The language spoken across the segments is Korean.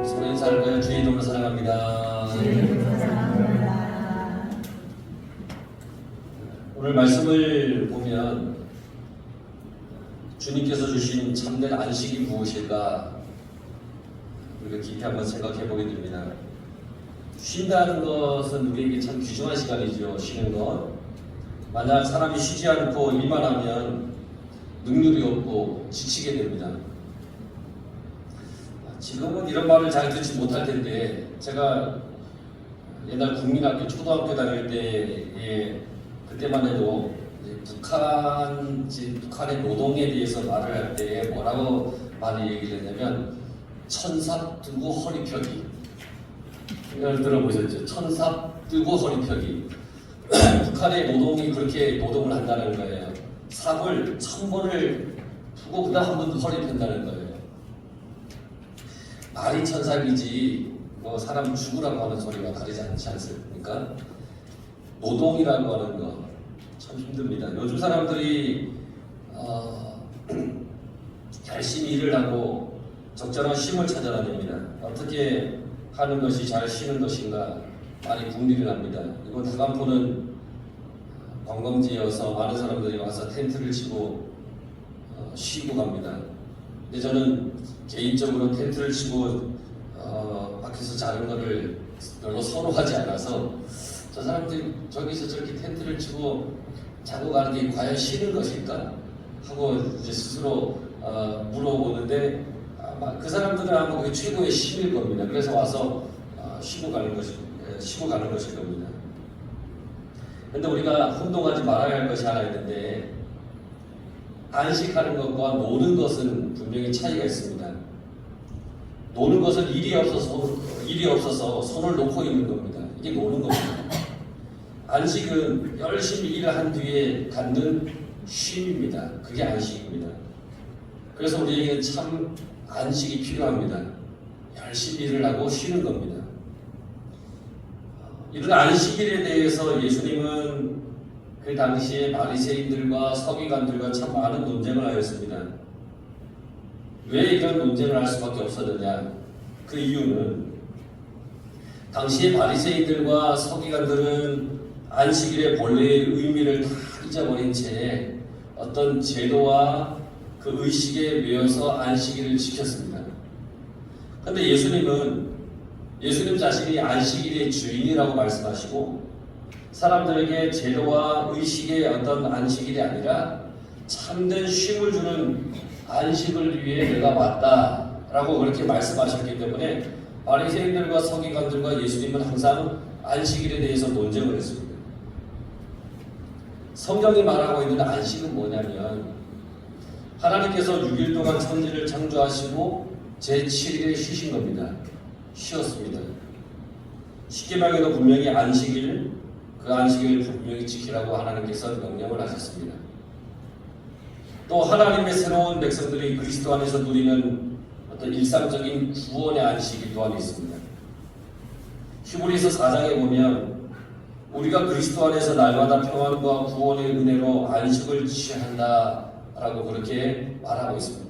서로 인사할 거예요. 주의 이름으로 사랑합니다. 오늘 말씀을 보면 주님께서 주신 참된 안식이 무엇일까 우리가 깊이 한번 생각해 보게 됩니다. 쉰다는 것은 우리에게 참 귀중한 시간이죠. 쉬는 것. 만약 사람이 쉬지 않고 일만 하면 능률이 없고 지치게 됩니다. 지금은 이런 말을 잘 듣지 못할 텐데 제가 옛날 국민학교 초등학교 다닐 때에 그때만 해도 북한의 노동에 대해서 말을 할 때 뭐라고 많이 얘기를 했냐면 천삽 뜨고 허리 펴기. 이걸 들어보셨죠? 천삽 뜨고 허리 펴기. 북한의 노동이 그렇게 노동을 한다는 거예요. 삽을 1000번을 푸고 그 다음 한 번 더 허리 편다는 거예요. 말이 천삽이지 뭐 사람 죽으라고 하는 소리가 다르지 않지 않습니까? 노동이라고 하는 거 참 힘듭니다. 요즘 사람들이 열심히 일을 하고 적절한 쉼을 찾아다닙니다. 어떻게 하는 것이 잘 쉬는 것인가 많이 궁리를 합니다. 이곳 다간포는 관광지여서 많은 사람들이 와서 텐트를 치고 쉬고 갑니다. 근데 저는 개인적으로 텐트를 치고 밖에서 자는 것을 별로 선호하지 않아서 저 사람들이 저기서 저렇게 텐트를 치고 자고 가는 게 과연 쉬는 것일까? 하고 이제 스스로 물어보는데 그 사람들은 아마 그게 최고의 쉼일 겁니다. 그래서 와서 쉬고 가는 것일 겁니다. 근데 우리가 혼동하지 말아야 할 것이 하나 있는데 안식하는 것과 노는 것은 분명히 차이가 있습니다. 노는 것은 일이 없어서 손을 놓고 있는 겁니다. 이게 노는 겁니다. 안식은 열심히 일을 한 뒤에 갖는 쉼입니다. 그게 안식입니다. 그래서 우리에게는 참 안식이 필요합니다. 열심히 일을 하고 쉬는 겁니다. 이런 안식일에 대해서 예수님은 그 당시에 바리새인들과 서기관들과 참 많은 논쟁을 하였습니다. 왜 이런 논쟁을 할 수밖에 없었느냐? 그 이유는 당시에 바리새인들과 서기관들은 안식일의 본래의 의미를 다 잊어버린 채 어떤 제도와 그 의식에 매여서 안식일을 지켰습니다. 그런데 예수님 자신이 안식일의 주인이라고 말씀하시고 사람들에게 제도와 의식의 어떤 안식일이 아니라 참된 쉼을 주는 안식을 위해 내가 왔다라고 그렇게 말씀하셨기 때문에 바리새인들과 서기관들과 예수님은 항상 안식일에 대해서 논쟁을 했습니다. 성경이 말하고 있는 안식은 뭐냐면 하나님께서 6일 동안 천지를 창조하시고 제7일에 쉬신 겁니다. 쉬었습니다. 십계명에도 분명히 안식일, 그 안식일을 분명히 지키라고 하나님께서 명령을 하셨습니다. 또 하나님의 새로운 백성들이 그리스도 안에서 누리는 어떤 일상적인 구원의 안식이 또한 있습니다. 히브리서 4장에 보면 우리가 그리스도 안에서 날마다 평안과 구원의 은혜로 안식을 취한다라고 그렇게 말하고 있습니다.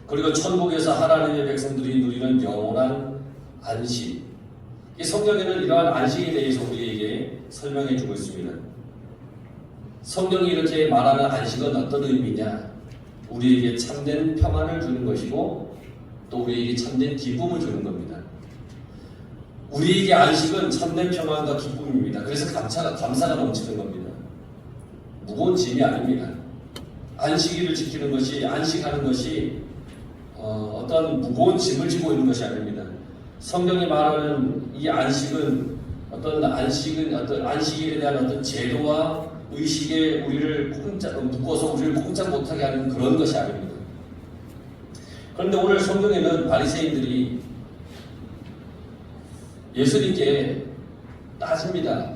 그리고 천국에서 하나님의 백성들이 누리는 영원한 안식. 이 성경에는 이러한 안식에 대해서 우리에게 설명해 주고 있습니다. 성경이 이렇게 말하는 안식은 어떤 의미냐? 우리에게 참된 평안을 주는 것이고 또 우리에게 참된 기쁨을 주는 겁니다. 우리에게 안식은 참된 평안과 기쁨입니다. 그래서 감사가 넘치는 겁니다. 무거운 짐이 아닙니다. 안식일을 지키는 것이, 안식하는 것이 어떤 무거운 짐을 지고 있는 것이 아닙니다. 성경이 말하는 이 안식은 어떤 안식일에 대한 어떤 제도와 의식에 우리를 묶어서 우리를 꼼짝 못하게 하는 그런 것이 아닙니다. 그런데 오늘 성경에는 바리새인들이 예수님께 따집니다.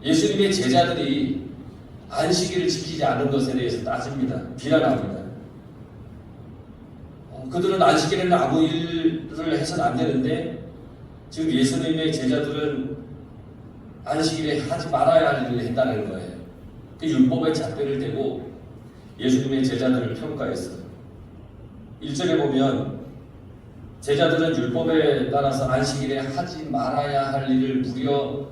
예수님의 제자들이 안식일을 지키지 않은 것에 대해서 따집니다. 비난합니다. 그들은 안식일에는 아무 일을 해서는 안 되는데 지금 예수님의 제자들은 안식일에 하지 말아야 할 일을 했다는 거예요. 그 율법의 잣대를 대고 예수님의 제자들을 평가했어요. 1절에 보면 제자들은 율법에 따라서 안식일에 하지 말아야 할 일을 무려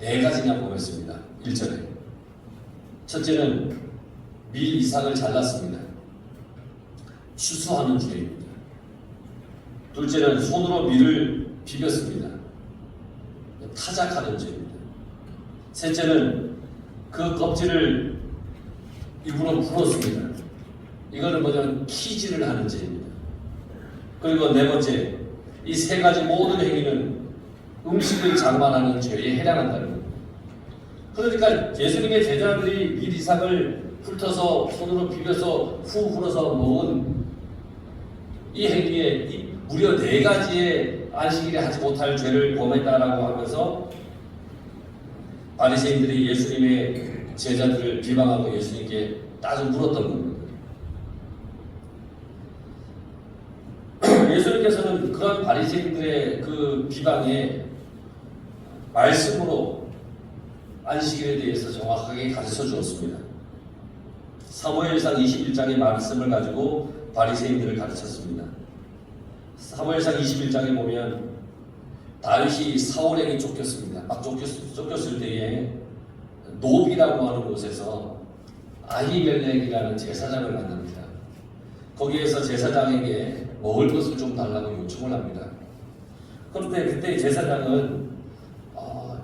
4가지나 범했습니다. 1절에 첫째는 밀 이삭을 잘랐습니다. 추수하는 죄입니다. 둘째는 손으로 밀을 비볐습니다. 타작하는 죄입니다. 셋째는 그 껍질을 입으로 불었습니다. 이거는 뭐냐면 키질을 하는 죄입니다. 그리고 4번째, 이 3가지 모든 행위는 음식을 장만하는 죄에 해당한다는 겁니다. 그러니까 예수님의 제자들이 밀 이삭을 훑어서 손으로 비벼서 후 불어서 먹은 이 행위에 무려 4가지의 안식일에 하지 못할 죄를 범했다라고 하면서 바리새인들이 예수님의 제자들을 비방하고 예수님께 따져 물었던 겁니다. 예수님께서는 그런 바리새인들의 그 비방에 말씀으로 안식일에 대해서 정확하게 가르쳐 주었습니다. 사무엘상 21장의 말씀을 가지고 바리새인들을 가르쳤습니다. 사무엘상 21장에 보면 다윗이 사울에게 쫓겼습니다. 막 쫓겼을 때에 노비라고 하는 곳에서 아히멜렉이라는 제사장을 만납니다. 거기에서 제사장에게 먹을 것을 좀 달라고 요청을 합니다. 그런데 그때 제사장은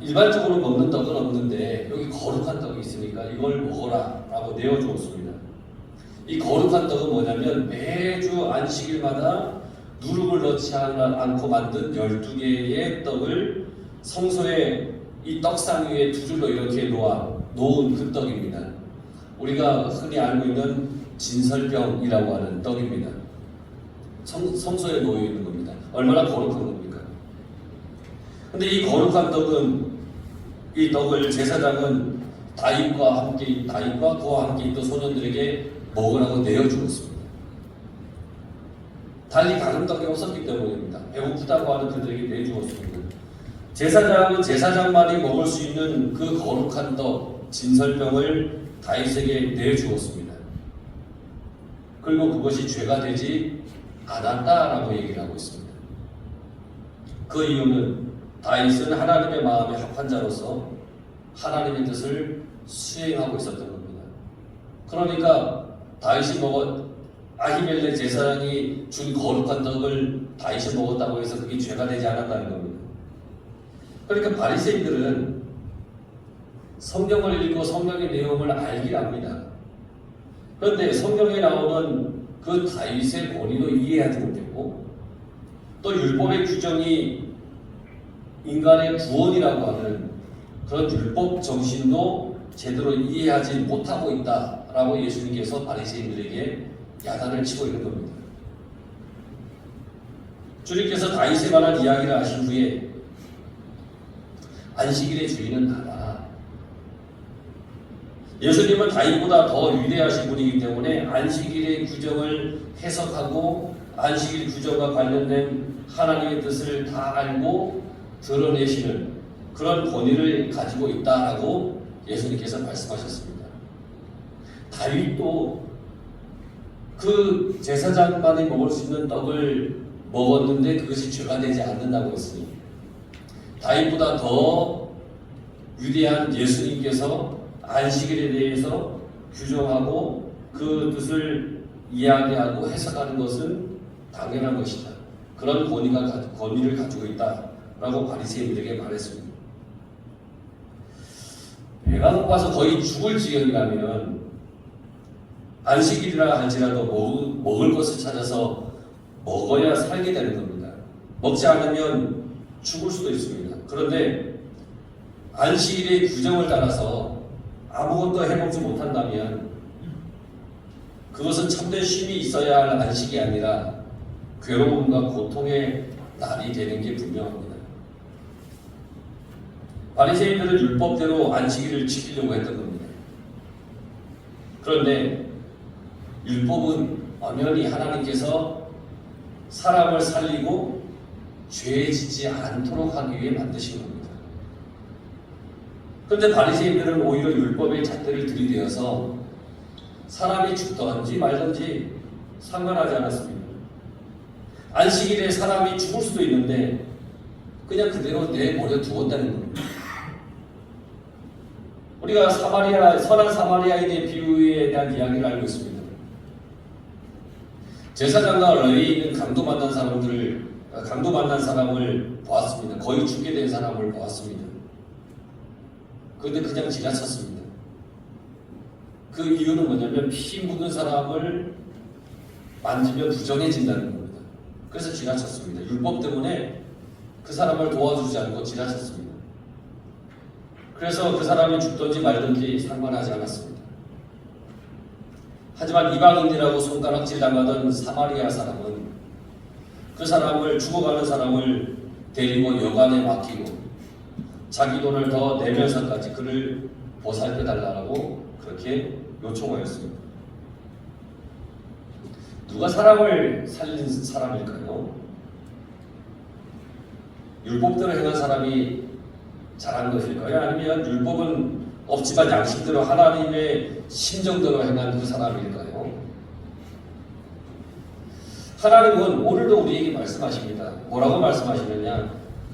일반적으로 먹는 떡은 없는데 여기 거룩한 떡이 있으니까 이걸 먹어라 라고 내어주었습니다. 이 거룩한 떡은 뭐냐면 매주 안식일마다 누룩을 넣지 않고 만든 12개의 떡을 성소에 이 떡상 위에 2줄로 이렇게 놓은 그 떡입니다. 우리가 흔히 알고 있는 진설병이라고 하는 떡입니다. 성소에 놓여 있는 겁니다. 얼마나 거룩한 겁니까? 근데 이 거룩한 떡은, 이 떡을 제사장은 다윗과 그와 함께 있던 소년들에게 먹으라고 내어주었습니다. 달리 다른 떡이 없었기 때문입니다. 배고프다고 하는 그들에게 내주었습니다. 제사장은 제사장만이 먹을 수 있는 그 거룩한 떡, 진설병을 다윗에게 내주었습니다. 그리고 그것이 죄가 되지 않았다라고 얘기를 하고 있습니다. 그 이유는 다윗은 하나님의 마음에 합한 자로서 하나님의 뜻을 수행하고 있었던 겁니다. 그러니까 아히멜렉 제사장이 준 거룩한 떡을 다윗이 먹었다고 해서 그게 죄가 되지 않았다는 겁니다. 그러니까 바리새인들은 성경을 읽고 성경의 내용을 알긴 합니다. 그런데 성경에 나오는 그 다윗의 권위도 이해하지 못했고 또 율법의 규정이 인간의 구원이라고 하는 그런 율법 정신도 제대로 이해하지 못하고 있다라고 예수님께서 바리새인들에게 야단을 치고 있는 겁니다. 주님께서 다윗에 관한 이야기를 하신 후에 안식일의 주인은 나다. 예수님은 다윗보다 더 위대하신 분이기 때문에 안식일의 규정을 해석하고 안식일 규정과 관련된 하나님의 뜻을 다 알고 드러내시는 그런 권위를 가지고 있다라고 예수님께서 말씀하셨습니다. 다윗도 그 제사장만이 먹을 수 있는 떡을 먹었는데 그것이 죄가 되지 않는다고 했으니 다윗보다 더 위대한 예수님께서 안식일에 대해서 규정하고 그 뜻을 이야기하고 해석하는 것은 당연한 것이다. 그런 권위를 가지고 있다라고 바리새인들에게 말했습니다. 배가 고파서 거의 죽을 지경이라면 안식일이라 할지라도 먹을 것을 찾아서 먹어야 살게 되는 겁니다. 먹지 않으면 죽을 수도 있습니다. 그런데 안식일의 규정을 따라서 아무것도 해먹지 못한다면 그것은 참된 쉼이 있어야 할 안식이 아니라 괴로움과 고통의 날이 되는 게 분명합니다. 바리새인들은 율법대로 안식일을 지키려고 했던 겁니다. 그런데 율법은 엄연히 하나님께서 사람을 살리고 죄에 짓지 않도록 하기 위해 만드신 겁니다. 그런데 바리새인들은 오히려 율법의 잣대를 들이대어서 사람이 죽든지 말든지 상관하지 않았습니다. 안식일에 사람이 죽을 수도 있는데 그냥 그대로 내버려 두었다는 겁니다. 우리가 선한 사마리아인의 비유에 대한 이야기를 알고 있습니다. 제사장과 레위인은 강도 만난 사람을 보았습니다. 거의 죽게 된 사람을 보았습니다. 그런데 그냥 지나쳤습니다. 그 이유는 뭐냐면 피 묻은 사람을 만지면 부정해진다는 겁니다. 그래서 지나쳤습니다. 율법 때문에 그 사람을 도와주지 않고 지나쳤습니다. 그래서 그 사람이 죽든지 말든지 상관하지 않았습니다. 하지만 이방인이라고 손가락질 당하던 사마리아 사람은 그 사람을 죽어가는 사람을 데리고 여관에 맡기고 자기 돈을 더 내면서까지 그를 보살펴달라고 그렇게 요청하였습니다. 누가 사람을 살린 사람일까요? 율법대로 행한 사람이 잘한 것일까요? 아니면 율법은 없지만 양식대로 하나님의 심정대로 행한 그 사람일까요? 하나님은 오늘도 우리에게 말씀하십니다. 뭐라고 말씀하시느냐?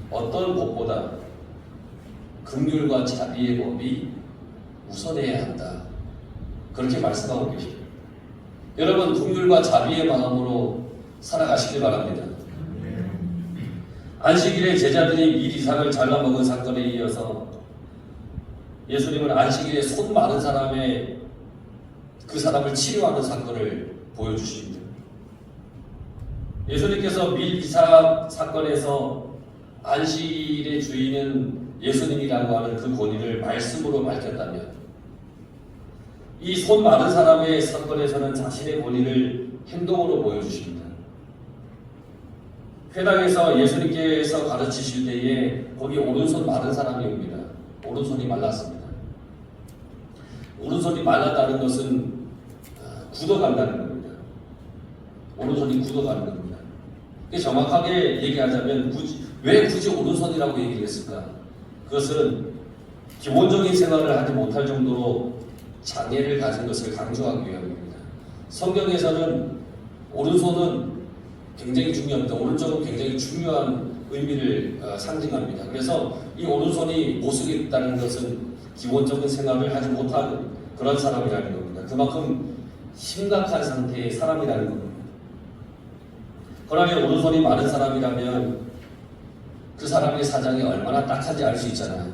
어떤 법보다 긍휼과 자비의 법이 우선해야 한다. 그렇게 말씀하고 계십니다. 여러분, 긍휼과 자비의 마음으로 살아가시길 바랍니다. 안식일에 제자들이 밀이삭을 잘라먹은 사건에 이어서 예수님은 안식일에 손 많은 그 사람을 치료하는 사건을 보여주십니다. 예수님께서 밀이삭 사건에서 안식일의 주인은 예수님이라고 하는 그 권위를 말씀으로 밝혔다면 이 손 많은 사람의 사건에서는 자신의 권위를 행동으로 보여주십니다. 회당에서 예수님께서 가르치실 때에 거기 오른손 마른 사람이 옵니다. 오른손이 말랐습니다. 오른손이 말랐다는 것은 굳어간다는 겁니다. 오른손이 굳어가는 겁니다. 정확하게 얘기하자면 왜 굳이 오른손이라고 얘기를 했을까? 그것은 기본적인 생활을 하지 못할 정도로 장애를 가진 것을 강조하기 위함입니다. 성경에서는 오른손은 굉장히 중요합니다. 오른쪽은 굉장히 중요한 의미를 상징합니다. 그래서 이 오른손이 보수게 있다는 것은 기본적인 생활을 하지 못한 그런 사람이라는 겁니다. 그만큼 심각한 상태의 사람이라는 겁니다. 그러면 오른손이 마른 사람이라면 그 사람의 사정이 얼마나 딱한지 알 수 있잖아요.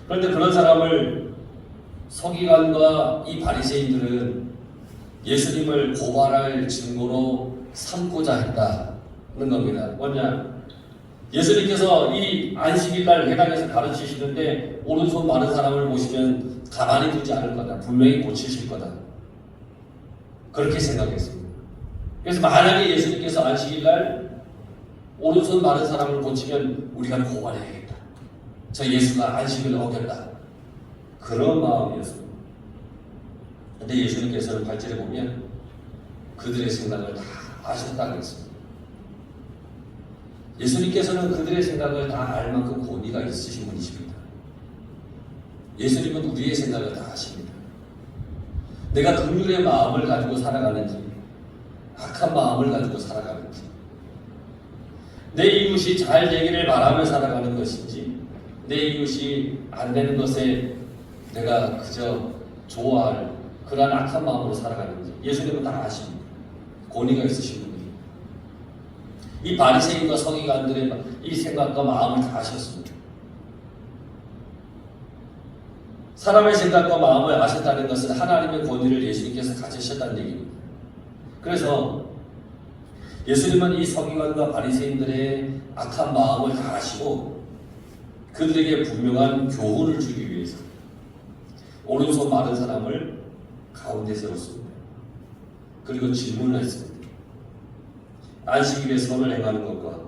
그런데 그런 사람을 서기관과 이 바리새인들은 예수님을 고발할 증거로 삼고자 했다는 겁니다. 뭐냐? 예수님께서 이 안식일날 회당에서 가르치시는데 오른손 마른 사람을 보시면 가만히 두지 않을 거다. 분명히 고치실 거다. 그렇게 생각했습니다. 그래서 만약에 예수님께서 안식일날 오른손 마른 사람을 고치면 우리가 고발해야겠다. 저 예수가 안식을 어겼다. 그런 마음이었습니다. 근데 예수님께서는 8절에 보면 그들의 생각을 다 아셨다고 했습니다. 예수님께서는 그들의 생각을 다 알 만큼 권위가 있으신 분이십니다. 예수님은 우리의 생각을 다 아십니다. 내가 긍휼의 마음을 가지고 살아가는지 악한 마음을 가지고 살아가는지 내 이웃이 잘 되기를 바라며 살아가는 것인지 내 이웃이 안 되는 것에 내가 그저 좋아할 그러한 악한 마음으로 살아가는지 예수님은 다 아십니다. 권위가 있으신 분입니다. 이 바리새인과 서기관들의 이 생각과 마음을 다 아셨습니다. 사람의 생각과 마음을 아셨다는 것은 하나님의 권위를 예수님께서 가지셨다는 얘기입니다. 그래서 예수님은 이 서기관과 바리새인들의 악한 마음을 다 아시고 그들에게 분명한 교훈을 주기 위해서 오른손 마른 사람을 가운데 세웠습니다. 그리고 질문을 했습니다. 안식일에 선을 행하는 것과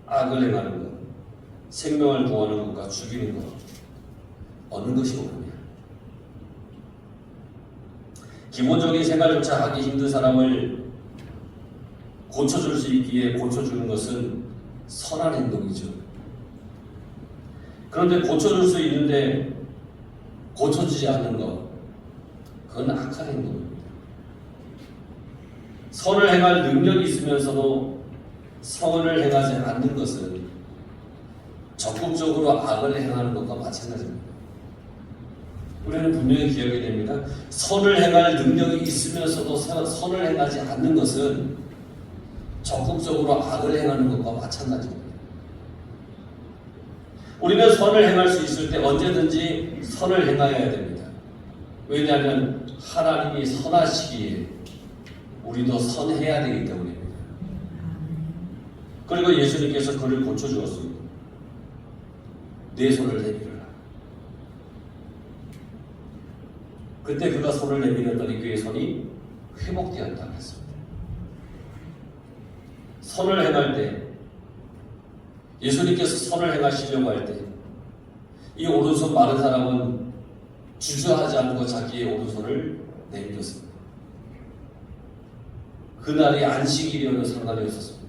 악을 행하는 것, 생명을 구하는 것과 죽이는 것, 어느 것이 옳으냐? 기본적인 생활조차 하기 힘든 사람을 고쳐줄 수 있기에 고쳐주는 것은 선한 행동이죠. 그런데 고쳐줄 수 있는데 고쳐지지 않는 것, 그건 악한 행동입니다. 선을 행할 능력이 있으면서도 선을 행하지 않는 것은 적극적으로 악을 행하는 것과 마찬가지입니다. 우리는 분명히 기억해야 됩니다. 선을 행할 능력이 있으면서도 선을 행하지 않는 것은 적극적으로 악을 행하는 것과 마찬가지입니다. 우리는 선을 행할 수 있을 때 언제든지 선을 행하여야 됩니다. 왜냐하면 하나님이 선하시기에 우리도 선해야 되기 때문입니다. 그리고 예수님께서 그를 고쳐주었습니다. 내 손을 내밀어라. 그때 그가 손을 내밀었더니 그의 손이 회복되었다고 했습니다. 선을 행할 때, 예수님께서 선을 행하시려고 할 때, 이 오른손 마른 사람은 주저하지 않고 자기의 오른손을 내밀었습니다. 그날이 안식일이어도 상관이 없었습니다.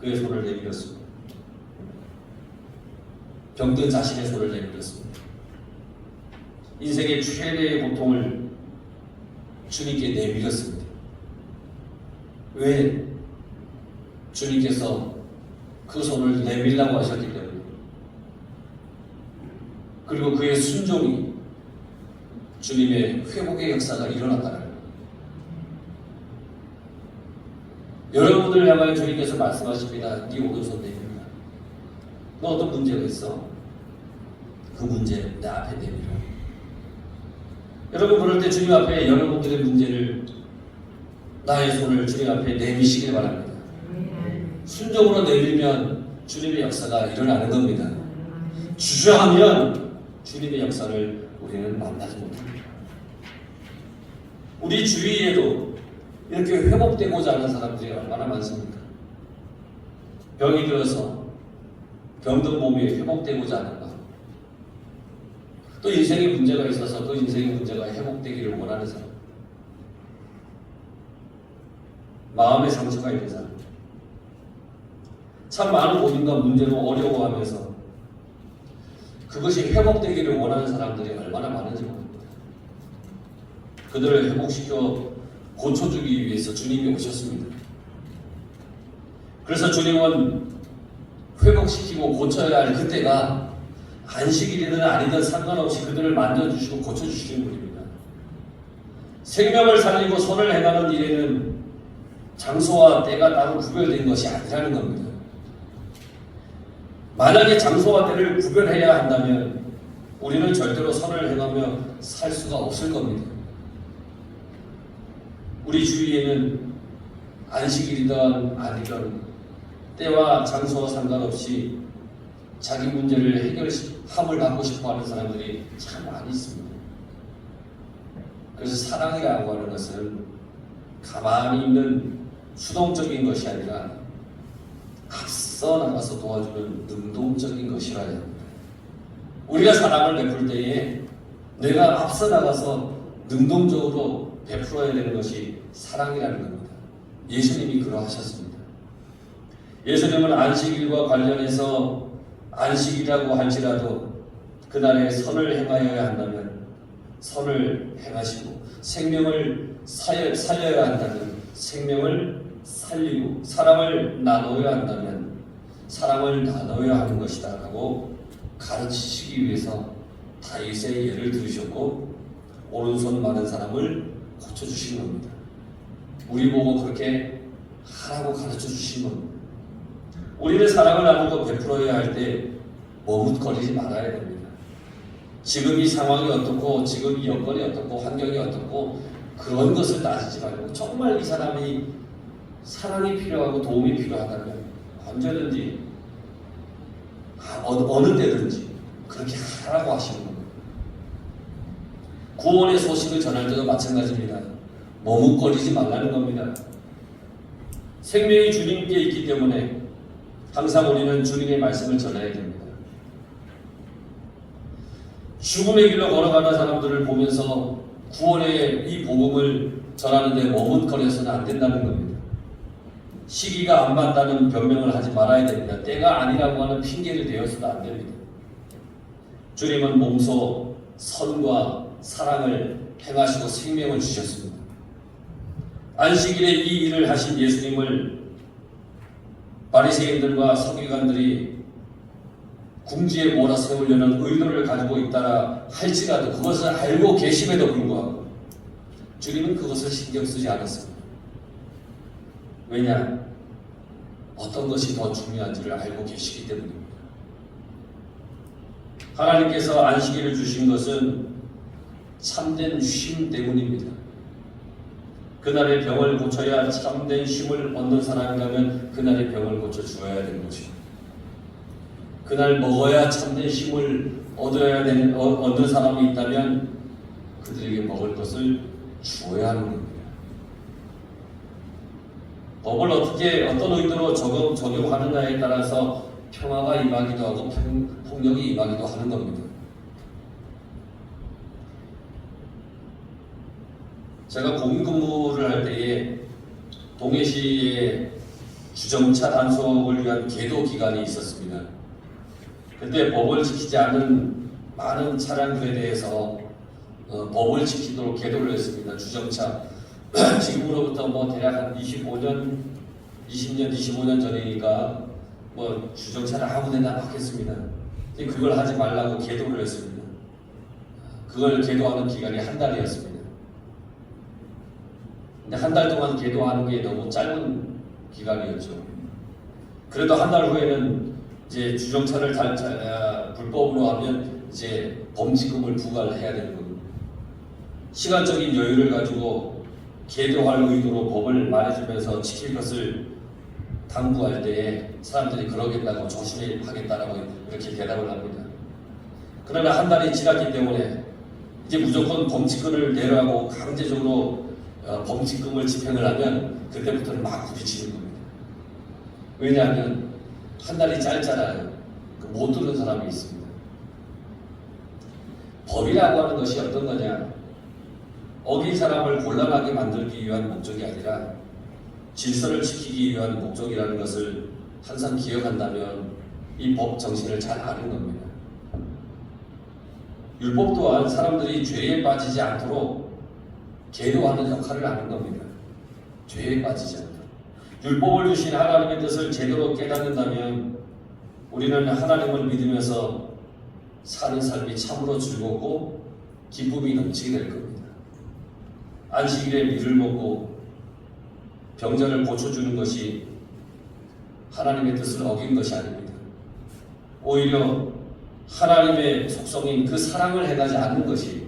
그의 손을 내밀었습니다. 병든 자신의 손을 내밀었습니다. 인생의 최대의 고통을 주님께 내밀었습니다. 왜? 주님께서 그 손을 내밀라고 하셨기 때문에, 그리고 그의 순종이 주님의 회복의 역사가 일어났다는 거예요. 여러분들 향하여 주님께서 말씀하십니다. 네 오른손 내밀라. 너 어떤 문제가 있어? 그 문제 내 앞에 내밀어. 여러분 그럴 때 주님 앞에 여러분들의 문제를, 나의 손을 주님 앞에 내미시길 바랍니다. 순종으로 내밀면 주님의 역사가 일어나는 겁니다. 주저하면 주님의 역사를 우리는 만나지 못합니다. 우리 주위에도 이렇게 회복되고자 하는 사람들이 얼마나 많습니까? 병이 들어서 병든 몸이 회복되고자 하는 것, 또 인생의 문제가 있어서 그 인생의 문제가 회복되기를 원하는 사람, 마음의 상처가 있는 사람, 참 많은 고민과 문제로 어려워하면서 그것이 회복되기를 원하는 사람들이 얼마나 많은지 모릅니다. 그들을 회복시켜 고쳐주기 위해서 주님이 오셨습니다. 그래서 주님은 회복시키고 고쳐야 할 그때가 안식일이든 아니든 상관없이 그들을 만져주시고 고쳐주시는 분입니다. 생명을 살리고 선을 행하는 일에는 장소와 때가 따로 구별된 것이 아니라는 겁니다. 만약에 장소와 때를 구별해야 한다면 우리는 절대로 선을 행하며 살 수가 없을 겁니다. 우리 주위에는 안식일이든 아니든 때와 장소와 상관없이 자기 문제를 해결함을 받고 싶어하는 사람들이 참 많이 있습니다. 그래서 사랑이라고 하는 것은 가만히 있는 수동적인 것이 아니라 앞서 나가서 도와주는 능동적인 것이라야 합니다. 우리가 사랑을 베풀 때에 내가 앞서 나가서 능동적으로 베풀어야 되는 것이 사랑이라는 겁니다. 예수님이 그러하셨습니다. 예수님은 안식일과 관련해서 안식이라고 할지라도 그날에 선을 행하여야 한다면 선을 행하시고, 생명을 살려야 한다면 생명을 살리고, 사랑을 나눠야 한다면 사랑을 나눠야 하는 것이다 라고 가르치시기 위해서 다윗의 예를 들으셨고 오른손 마른 사람을 고쳐주신 겁니다. 우리 보고 그렇게 하라고 가르쳐 주신 겁니다. 우리는 사랑을 나누고 베풀어야 할 때 머뭇거리지 말아야 됩니다. 지금 이 상황이 어떻고, 지금 이 여건이 어떻고, 환경이 어떻고, 그런 것을 따지지 말고 정말 이 사람이 사랑이 필요하고 도움이 필요하다면 언제든지 어느 때든지 그렇게 하라고 하시는 겁니다. 구원의 소식을 전할 때도 마찬가지입니다. 머뭇거리지 말라는 겁니다. 생명이 주님께 있기 때문에 항상 우리는 주님의 말씀을 전해야 됩니다. 죽음의 길로 걸어가는 사람들을 보면서 구원의 이 복음을 전하는데 머뭇거려서는 안 된다는 겁니다. 시기가 안 맞다는 변명을 하지 말아야 됩니다. 때가 아니라고 하는 핑계를 대어서도 안 됩니다. 주님은 몸소 선과 사랑을 행하시고 생명을 주셨습니다. 안식일에 이 일을 하신 예수님을 바리새인들과 서기관들이 궁지에 몰아세우려는 의도를 가지고 있다라 할지라도 그것을 알고 계심에도 불구하고 주님은 그것을 신경 쓰지 않았습니다. 왜냐? 어떤 것이 더 중요한지를 알고 계시기 때문입니다. 하나님께서 안식일을 주신 것은 참된 쉼 때문입니다. 그날의 병을 고쳐야 참된 쉼을 얻는 사람이라면 그날의 병을 고쳐 주어야 되는 것입니다. 그날 먹어야 참된 쉼을 얻는 사람이 있다면 그들에게 먹을 것을 주어야 하는 겁니다. 법을 어떻게 어떤 의도로 적용하느냐에 따라서 평화가 임하기도 하고 폭력이 임하기도 하는 겁니다. 제가 공인근무를 할 때에 동해시에 주정차 단속을 위한 계도 기간이 있었습니다. 그때 법을 지키지 않은 많은 차량들에 대해서 법을 지키도록 계도를 했습니다. 주정차. 지금으로부터 대략 한 20년, 25년 전이니까 주정차를 아무 데나 막 했습니다. 그걸 하지 말라고 계도를 했습니다. 그걸 계도하는 기간이 한 달이었습니다. 근데 한 달 동안 계도하는 게 너무 짧은 기간이었죠. 그래도 한 달 후에는 이제 주정차를 불법으로 하면 이제 범칙금을 부과를 해야 되는 겁니다. 시간적인 여유를 가지고 계도할 의도로 법을 말해주면서 지킬 것을 당부할 때에 사람들이 그러겠다고 조심하겠다라고 이렇게 대답을 합니다. 그러나 한 달이 지났기 때문에 이제 무조건 범칙금을 내라고 강제적으로 범칙금을 집행을 하면 그때부터는 막 부딪히는 겁니다. 왜냐하면 한 달이 짧잖아요. 못 듣는 사람이 있습니다. 법이라고 하는 것이 어떤 거냐? 어긴 사람을 곤란하게 만들기 위한 목적이 아니라 질서를 지키기 위한 목적이라는 것을 항상 기억한다면 이 법 정신을 잘 아는 겁니다. 율법 또한 사람들이 죄에 빠지지 않도록 계도하는 역할을 하는 겁니다. 죄에 빠지지 않도록. 율법을 주신 하나님의 뜻을 제대로 깨닫는다면 우리는 하나님을 믿으면서 사는 삶이 참으로 즐겁고 기쁨이 넘치게 될 겁니다. 안식일에 밀을 먹고 병자를 고쳐주는 것이 하나님의 뜻을 어긴 것이 아닙니다. 오히려 하나님의 속성인 그 사랑을 행하지 않는 것이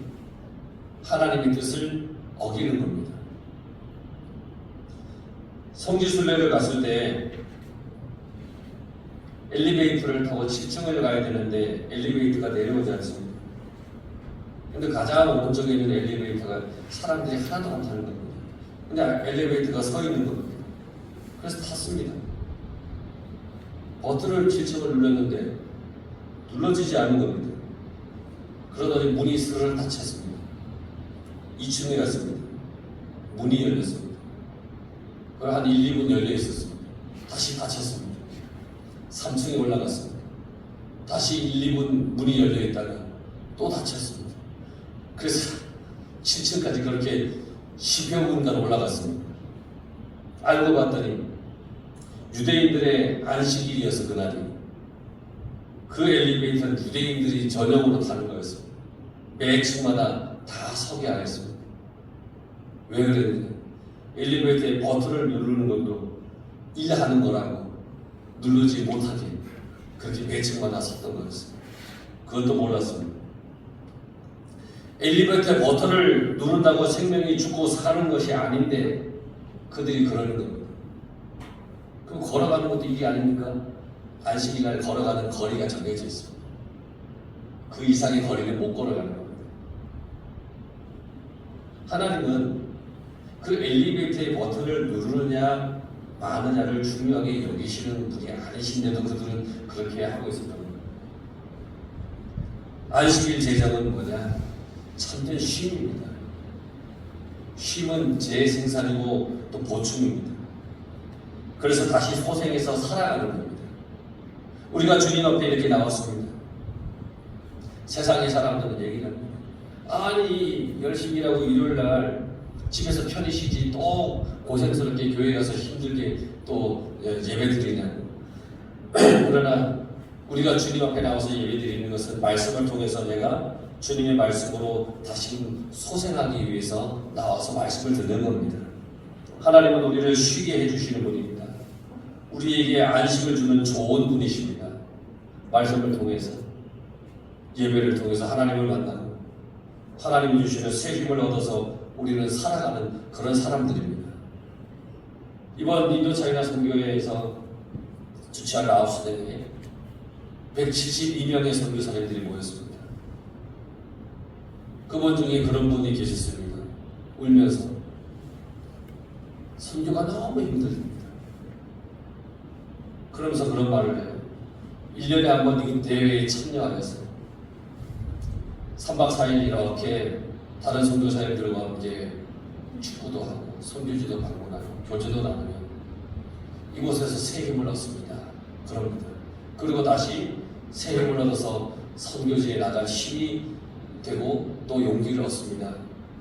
하나님의 뜻을 어기는 겁니다. 성지순례를 갔을 때 엘리베이터를 타고 7층을 가야 되는데 엘리베이터가 내려오지 않습니다. 근데 가장 오른쪽에 있는 엘리베이터가 사람들이 하나도 안 타는 겁니다. 근데 엘리베이터가 서 있는 겁니다. 그래서 탔습니다. 버튼을 7층을 눌렀는데 눌러지지 않는 겁니다. 그러더니 문이 스르르 닫혔습니다. 2층에 갔습니다. 문이 열렸습니다. 한 1, 2분 열려 있었습니다. 다시 닫혔습니다. 3층에 올라갔습니다. 다시 1, 2분 문이 열려 있다가 또 닫혔습니다. 그래서 7층까지 그렇게 10여 분간 올라갔습니다. 알고 봤더니 유대인들의 안식일이어서 그날이 그 엘리베이터는 유대인들이 전용으로 타는 거였습니다. 매 층마다 다 서게 하였습니다. 왜 그랬느냐? 엘리베이터의 버튼을 누르는 것도 일하는 거라고 누르지 못하게 그렇게 매 층마다 섰던 거였습니다. 그것도 몰랐습니다. 엘리베이터의 버튼을 누른다고 생명이 죽고 사는 것이 아닌데 그들이 그러는 겁니다. 그럼 걸어가는 것도 이게 아닙니까? 안식일날 걸어가는 거리가 정해져 있습니다. 그 이상의 거리를 못 걸어가는 겁니다. 하나님은 그 엘리베이터의 버튼을 누르느냐 마느냐를 중요하게 여기시는 분이 아니신데도 그들은 그렇게 하고 있었던 겁니다. 안식일 제정은 뭐냐? 참된 쉼입니다. 쉼은 재생산이고 또 보충입니다. 그래서 다시 소생해서 살아가는 겁니다. 우리가 주님 앞에 이렇게 나왔습니다. 세상의 사람들은 얘기를 합니다. 아니 열심히 일하고 일요일날 집에서 편히 쉬지 또 고생스럽게 교회 가서 힘들게 또 예배 드리냐고. 그러나 우리가 주님 앞에 나와서 예배 드리는 것은 말씀을 통해서 내가 주님의 말씀으로 다시금 소생하기 위해서 나와서 말씀을 듣는 겁니다. 하나님은 우리를 쉬게 해주시는 분입니다. 우리에게 안식을 주는 좋은 분이십니다. 말씀을 통해서, 예배를 통해서 하나님을 만나고 하나님이 주시는 새 힘을 얻어서 우리는 살아가는 그런 사람들입니다. 이번 인도 차이나 선교회에서 주최한 라오스대회에 172명의 선교사님들이 모였습니다. 그분 중에 그런 분이 계셨습니다. 울면서 선교가 너무 힘듭니다. 그러면서 그런 말을 해요. 1년에 한 번 이 대회에 참여하여서 3박 4일 이렇게 다른 선교사님들과 함께 축구도 하고 선교지도 방문하고 교제도 나누며 이곳에서 새 힘을 얻습니다. 그럽니다. 그리고 다시 새 힘을 얻어서 선교지에 나갈 힘이 되고 또 용기를 얻습니다.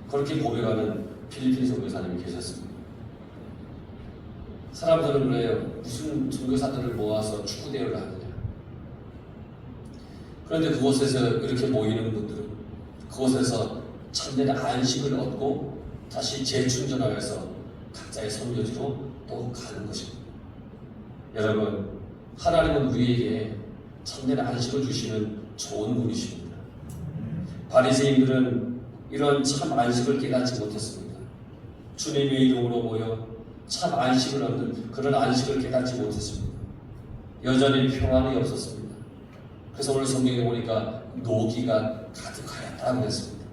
그렇게 고백하는 필리핀 선교사님이 계셨습니다. 사람들은 그래요. 무슨 선교사들을 모아서 축구 대회를 하느냐. 그런데 그곳에서 이렇게 모이는 분들은 그곳에서 참된 안식을 얻고 다시 재충전하여서 각자의 선교지로 또 가는 것입니다. 여러분, 하나님은 우리에게 참된 안식을 주시는 좋은 분이십니다. 바리새인들은 이런 참 안식을 깨닫지 못했습니다. 주님의 이름으로 모여 참 안식을 얻는 그런 안식을 깨닫지 못했습니다. 여전히 평안이 없었습니다. 그래서 오늘 성경에 보니까 노기가 가득하였다고 했습니다.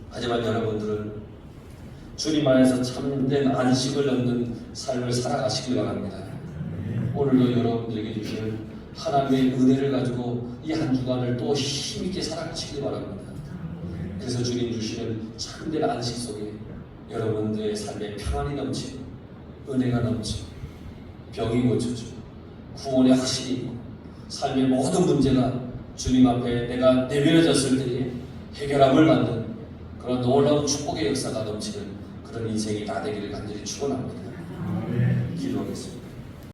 하지만 여러분들은 주님 안에서 참된 안식을 얻는 삶을 살아가시길 바랍니다. 오늘도 여러분들에게 주시는 하나님의 은혜를 가지고 이 한 주간을 또 힘있게 살아가시길 바랍니다. 그래서 주님 주시는 참된 안식 속에 여러분들의 삶에 평안이 넘치고 은혜가 넘치고 병이 고쳐지고 구원의 확신이 있고 삶의 모든 문제가 주님 앞에 내가 내밀어졌을 때에 해결함을 받는 그런 놀라운 축복의 역사가 넘치는 그런 인생이 다 되기를 간절히 축원합니다. 기도하겠습니다.